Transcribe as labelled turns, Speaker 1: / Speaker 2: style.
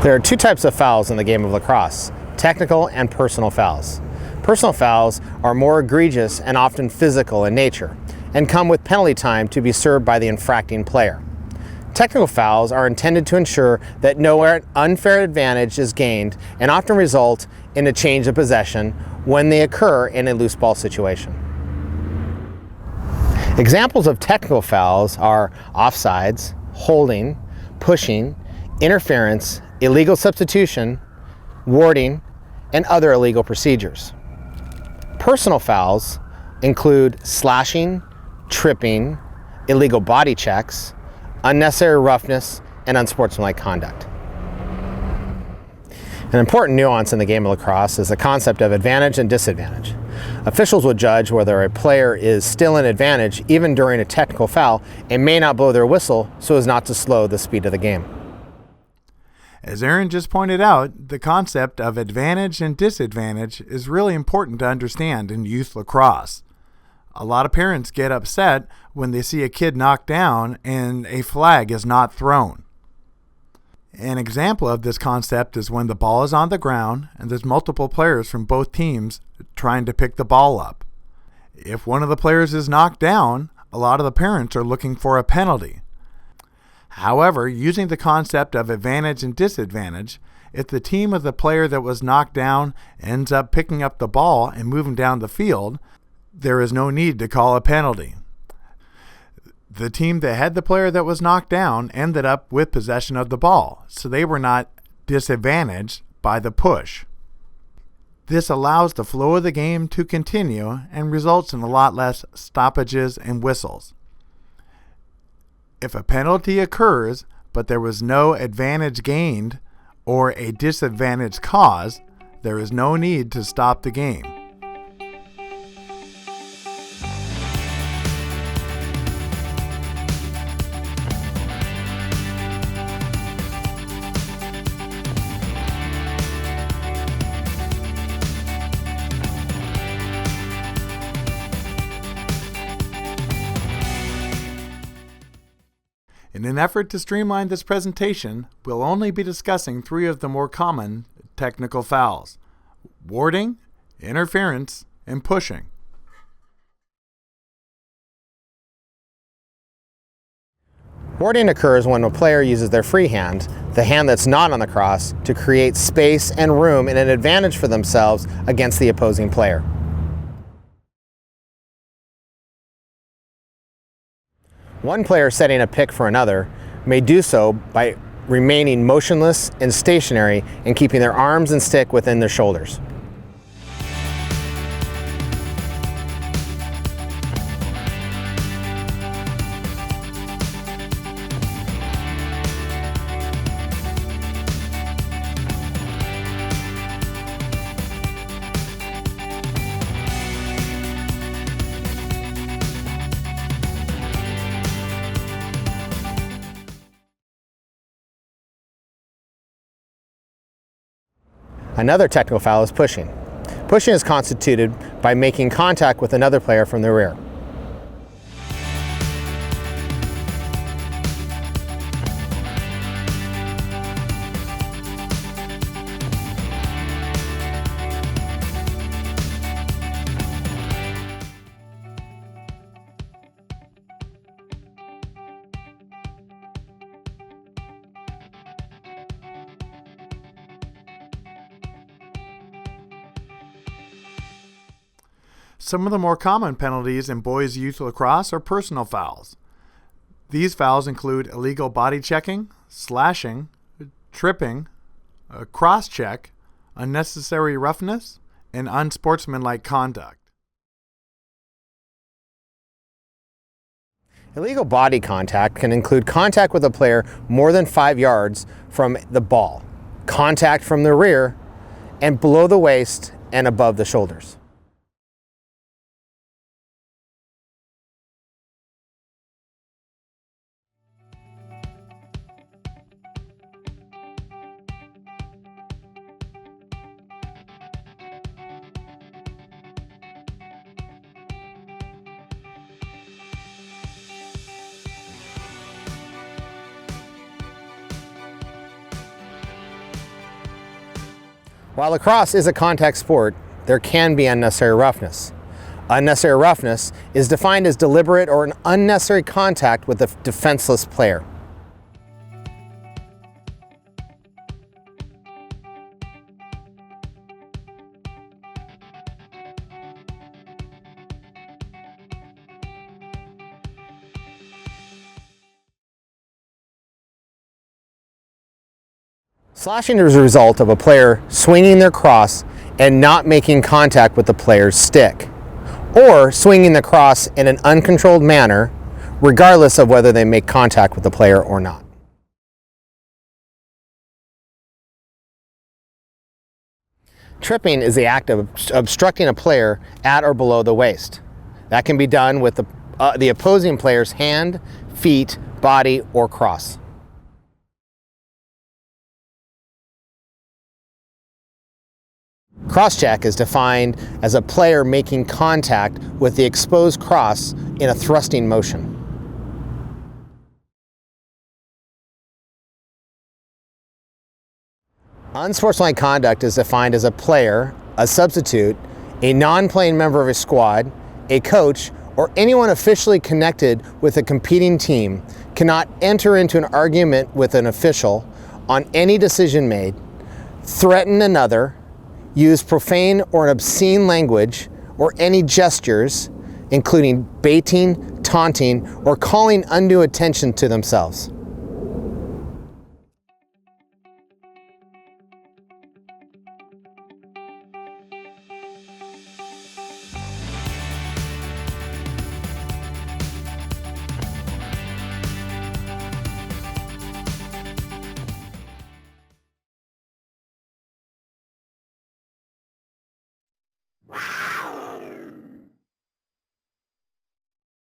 Speaker 1: There are two types of fouls in the game of lacrosse: technical and personal fouls. Personal fouls are more egregious and often physical in nature and come with penalty time to be served by the infracting player. Technical fouls are intended to ensure that no unfair advantage is gained and often result in a change of possession when they occur in a loose ball situation. Examples of technical fouls are offsides, holding, pushing, interference, illegal substitution, warding, and other illegal procedures. Personal fouls include slashing, tripping, illegal body checks, unnecessary roughness, and unsportsmanlike conduct. An important nuance in the game of lacrosse is the concept of advantage and disadvantage. Officials will judge whether a player is still in advantage even during a technical foul and may not blow their whistle so as not to slow the speed of the game.
Speaker 2: As Aaron just pointed out, the concept of advantage and disadvantage is really important to understand in youth lacrosse. A lot of parents get upset when they see a kid knocked down and a flag is not thrown. An example of this concept is when the ball is on the ground and there's multiple players from both teams trying to pick the ball up. If one of the players is knocked down, a lot of the parents are looking for a penalty. However, using the concept of advantage and disadvantage, if the team of the player that was knocked down ends up picking up the ball and moving down the field, there is no need to call a penalty. The team that had the player that was knocked down ended up with possession of the ball, so they were not disadvantaged by the push. This allows the flow of the game to continue and results in a lot less stoppages and whistles. If a penalty occurs, but there was no advantage gained or a disadvantage caused, there is no need to stop the game. In an effort to streamline this presentation, we'll only be discussing three of the more common technical fouls: warding, interference, and pushing.
Speaker 1: Warding occurs when a player uses their free hand, the hand that's not on the cross, to create space and room and an advantage for themselves against the opposing player. One player setting a pick for another may do so by remaining motionless and stationary and keeping their arms and stick within their shoulders. Another technical foul is pushing. Pushing is constituted by making contact with another player from the rear.
Speaker 2: Some of the more common penalties in boys' youth lacrosse are personal fouls. These fouls include illegal body checking, slashing, tripping, a cross check, unnecessary roughness, and unsportsmanlike conduct.
Speaker 1: Illegal body contact can include contact with a player more than 5 yards from the ball, contact from the rear, and below the waist and above the shoulders. While lacrosse is a contact sport, there can be unnecessary roughness. Unnecessary roughness is defined as deliberate or an unnecessary contact with a defenseless player. Slashing is a result of a player swinging their cross and not making contact with the player's stick, or swinging the cross in an uncontrolled manner, regardless of whether they make contact with the player or not. Tripping is the act of obstructing a player at or below the waist. That can be done with the opposing player's hand, feet, body, or cross. Cross-check is defined as a player making contact with the exposed cross in a thrusting motion. Unsportsmanlike conduct is defined as a player, a substitute, a non-playing member of a squad, a coach, or anyone officially connected with a competing team cannot enter into an argument with an official on any decision made, threaten another, use profane or obscene language or any gestures, including baiting, taunting, or calling undue attention to themselves.